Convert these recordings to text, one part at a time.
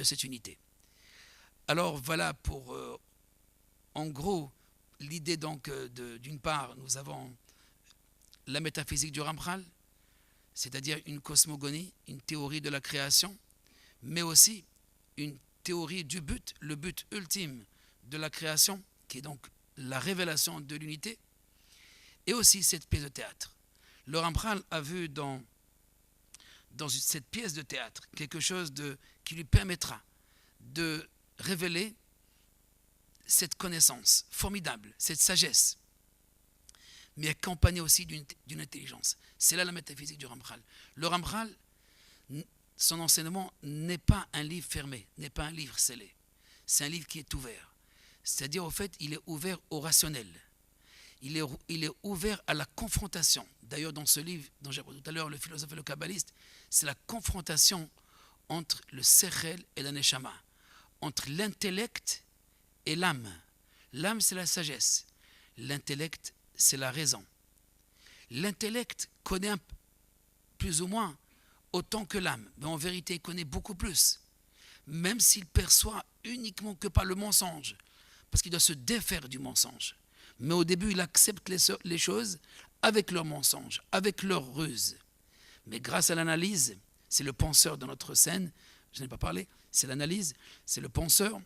de cette unité. Alors voilà pour, en gros, l'idée donc d'une part, nous avons la métaphysique du Ramchal, c'est-à-dire une cosmogonie, une théorie de la création, mais aussi une théorie du but, le but ultime de la création, qui est donc la révélation de l'unité, et aussi cette pièce de théâtre. Le Ramchal a vu dans cette pièce de théâtre quelque chose qui lui permettra de révéler cette connaissance formidable, cette sagesse, mais accompagnée aussi d'une intelligence. C'est là la métaphysique du Ramchal. Le Ramchal, son enseignement n'est pas un livre fermé, n'est pas un livre scellé. C'est un livre qui est ouvert. C'est-à-dire, au fait, il est ouvert au rationnel. Il est ouvert à la confrontation. D'ailleurs, dans ce livre dont j'ai parlé tout à l'heure, Le philosophe et le kabbaliste, c'est la confrontation entre le sechel et la neshama, entre l'intellect et l'âme. L'âme, c'est la sagesse. L'intellect, c'est la raison. L'intellect connaît plus ou moins autant que l'âme, mais en vérité, il connaît beaucoup plus, même s'il perçoit uniquement que par le mensonge, parce qu'il doit se défaire du mensonge. Mais au début, il accepte les choses avec leur mensonge, avec leur ruse. Mais grâce à l'analyse, c'est le penseur de notre scène, je n'ai pas parlé, c'est l'analyse, c'est le penseur.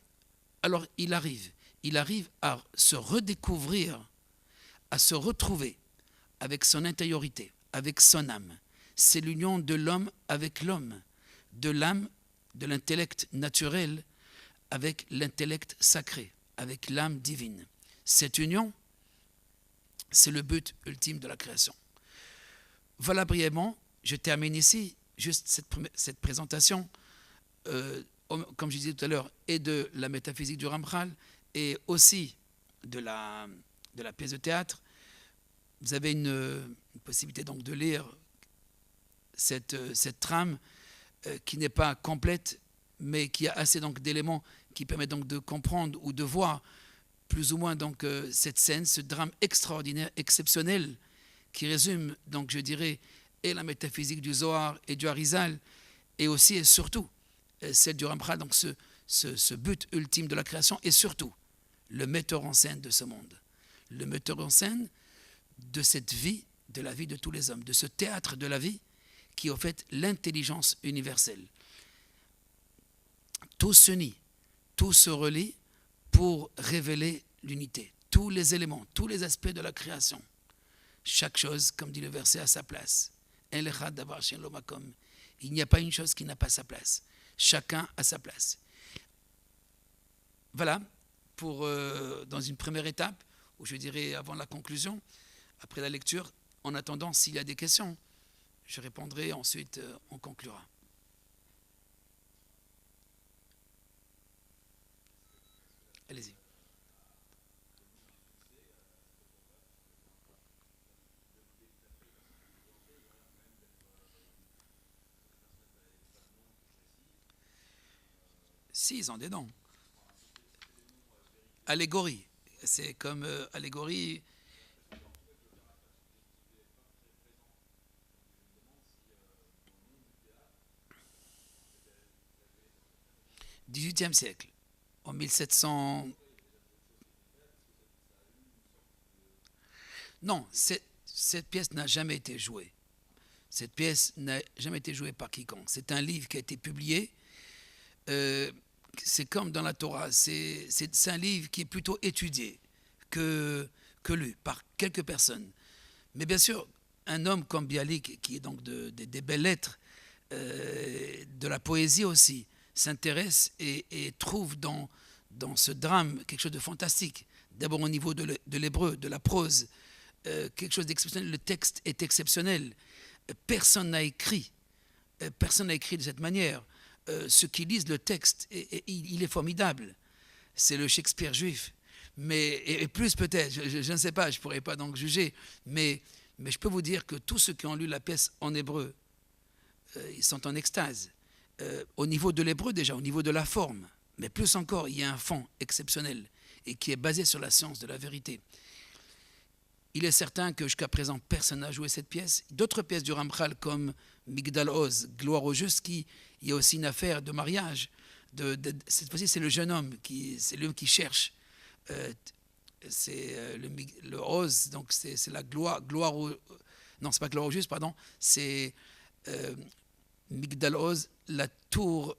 Alors il arrive à se redécouvrir, à se retrouver avec son intériorité, avec son âme. C'est l'union de l'homme avec l'homme, de l'âme, de l'intellect naturel avec l'intellect sacré, avec l'âme divine. Cette union, c'est le but ultime de la création. Voilà brièvement, je termine ici, juste cette présentation, comme je disais tout à l'heure, et de la métaphysique du Ramchal, et aussi de la pièce de théâtre. Vous avez une possibilité donc de lire cette trame qui n'est pas complète, mais qui a assez donc d'éléments qui permettent donc de comprendre ou de voir plus ou moins donc cette scène, ce drame extraordinaire, exceptionnel, qui résume donc je dirais et la métaphysique du Zohar et du Harizal, et aussi et surtout celle du Ramchal, donc ce but ultime de la création, et surtout le metteur en scène de ce monde, le metteur en scène de cette vie, de la vie de tous les hommes, de ce théâtre de la vie qui est au fait l'intelligence universelle. Tout s'unit, tout se relie pour révéler l'unité. Tous les éléments, tous les aspects de la création. Chaque chose, comme dit le verset, à sa place. Il n'y a pas une chose qui n'a pas sa place. Chacun a sa place. Voilà, pour dans une première étape, ou je dirais avant la conclusion, après la lecture, en attendant, s'il y a des questions, je répondrai, ensuite on conclura. Allez-y. Si, ils ont des noms. Allégorie. C'est comme allégorie. XVIIIe siècle. En 1700. Non, cette pièce n'a jamais été jouée. Cette pièce n'a jamais été jouée par quiconque. C'est un livre qui a été publié. C'est comme dans la Torah. C'est un livre qui est plutôt étudié que lu par quelques personnes. Mais bien sûr, un homme comme Bialik, qui est donc des belles lettres, de la poésie aussi, s'intéresse et trouve dans ce drame quelque chose de fantastique. D'abord au niveau de l'hébreu, de la prose, quelque chose d'exceptionnel. Le texte est exceptionnel. Personne n'a écrit de cette manière. Ceux qui lisent le texte, il est formidable. C'est le Shakespeare juif. Et plus peut-être, je ne sais pas, je ne pourrais pas donc juger, mais je peux vous dire que tous ceux qui ont lu la pièce en hébreu, ils sont en extase. Au niveau de l'hébreu déjà, au niveau de la forme, mais plus encore, il y a un fond exceptionnel et qui est basé sur la science de la vérité. Il est certain que jusqu'à présent, personne n'a joué cette pièce. D'autres pièces du Ramchal comme Migdal Oz, Gloire au juste, il y a aussi une affaire de mariage cette fois-ci, c'est le jeune homme, c'est l'homme qui cherche. C'est le Oz, donc c'est la gloire non, c'est pas gloire au juste, pardon, c'est Migdal Oz, la tour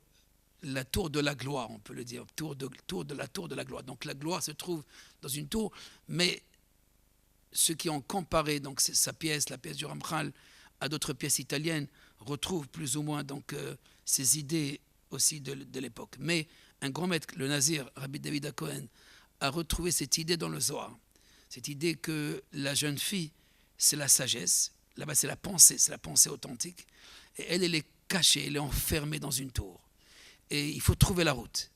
de la gloire, on peut le dire, tour de la gloire. Donc la gloire se trouve dans une tour, mais ceux qui ont comparé donc sa pièce, la pièce du Ramchal, à d'autres pièces italiennes, retrouvent plus ou moins donc ces idées aussi de l'époque. Mais un grand maître, le Nazir, Rabbi David HaKohen, a retrouvé cette idée dans le Zohar. Cette idée que la jeune fille, c'est la sagesse, là-bas c'est la pensée authentique, et elle est cachée, elle est enfermée dans une tour. Et il faut trouver la route.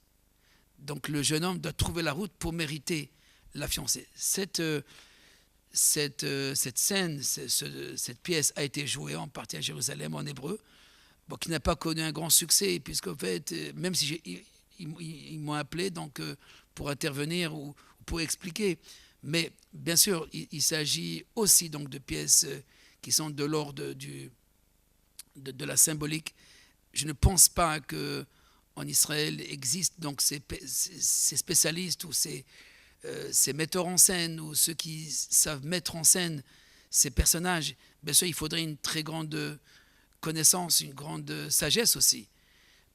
Donc le jeune homme doit trouver la route pour mériter la fiancée. Cette scène, cette pièce a été jouée en partie à Jérusalem en hébreu, bon, qui n'a pas connu un grand succès, puisqu'en fait, même si ils m'ont appelé donc, pour intervenir ou pour expliquer, mais bien sûr, il s'agit aussi donc de pièces qui sont de l'ordre de la symbolique. Je ne pense pas qu'en Israël existent donc ces spécialistes ou ces metteurs en scène ou ceux qui savent mettre en scène ces personnages. Bien sûr, il faudrait une très grande connaissance, une grande sagesse aussi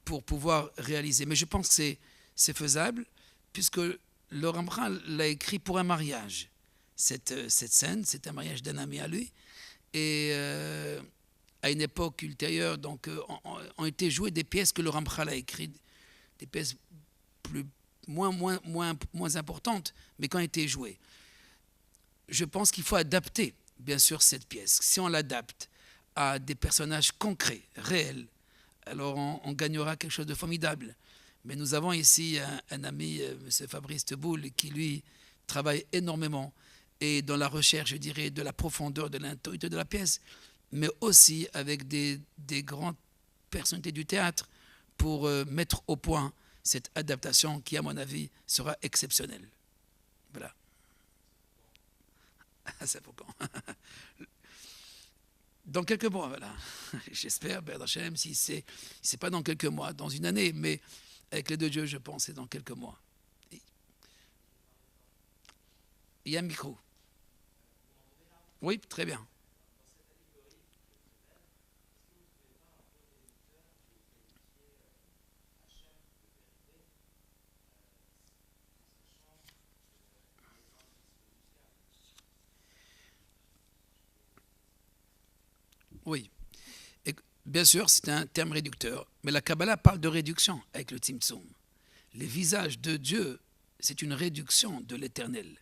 pour pouvoir réaliser. Mais je pense que c'est faisable puisque le Ramchal l'a écrit pour un mariage. Cette scène, c'est un mariage d'un ami à lui. Et à une époque ultérieure, donc, ont été jouées des pièces que le Ramchal a écrites, des pièces moins importantes, mais qui ont été jouées. Je pense qu'il faut adapter, bien sûr, cette pièce. Si on l'adapte à des personnages concrets, réels, alors on gagnera quelque chose de formidable. Mais nous avons ici un ami, M. Fabrice Teboul, qui lui travaille énormément et dans la recherche, je dirais, de la profondeur, de l'intériorité de la pièce, mais aussi avec des grandes personnalités du théâtre pour mettre au point cette adaptation qui, à mon avis, sera exceptionnelle. Voilà. C'est pour quand? Dans quelques mois, voilà. J'espère, B'ezrat Hashem, si c'est pas dans quelques mois, dans une année, mais avec les deux dieux, je pense, c'est dans quelques mois. Il y a un micro. Oui, très bien. Oui. Et bien sûr, c'est un terme réducteur, mais la Kabbalah parle de réduction avec le Tzimtzum. Les visages de Dieu, c'est une réduction de l'éternel.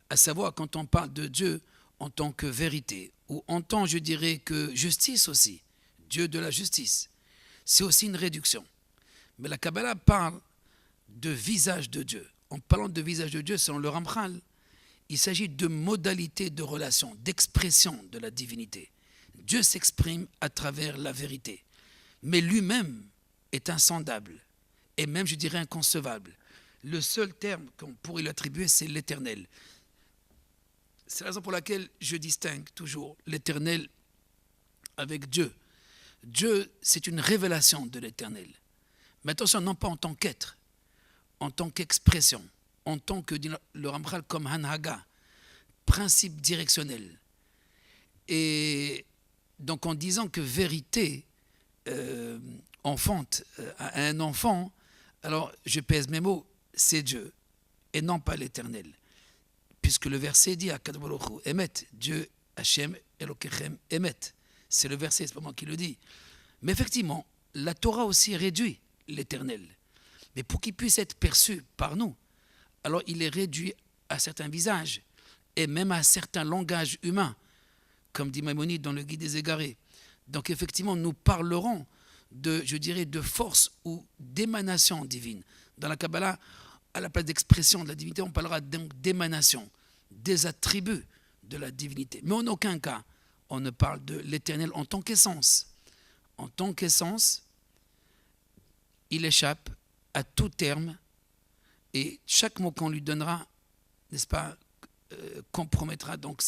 À savoir, quand on parle de Dieu en tant que vérité, ou en tant, je dirais, que justice aussi, Dieu de la justice, c'est aussi une réduction. Mais la Kabbalah parle de visage de Dieu. En parlant de visage de Dieu, selon le Ramchal, il s'agit de modalités de relation, d'expression de la divinité. Dieu s'exprime à travers la vérité, mais lui-même est insondable et même, je dirais, inconcevable. Le seul terme qu'on pourrait lui attribuer, c'est l'éternel. C'est la raison pour laquelle je distingue toujours l'éternel avec Dieu. Dieu, c'est une révélation de l'éternel. Mais attention, non pas en tant qu'être, en tant qu'expression, en tant que, dit le Ramchal, comme Hanhaga, principe directionnel. Et donc en disant que vérité enfante à un enfant, alors je pèse mes mots, c'est Dieu et non pas l'éternel. Puisque le verset dit à Kadosh Baruch Hu, Emet, Dieu, Hashem, Elokechem, Emet. C'est le verset, c'est pas moi qui le dis. Mais effectivement, la Torah aussi réduit l'éternel. Mais pour qu'il puisse être perçu par nous, alors il est réduit à certains visages et même à certains langages humains, comme dit Maïmonide dans le Guide des Égarés. Donc effectivement, nous parlerons je dirais, de force ou d'émanation divine. Dans la Kabbalah, à la place d'expression de la divinité, on parlera donc d'émanation, des attributs de la divinité. Mais en aucun cas, on ne parle de l'éternel en tant qu'essence. En tant qu'essence, il échappe à tout terme et chaque mot qu'on lui donnera, n'est-ce pas, compromettra donc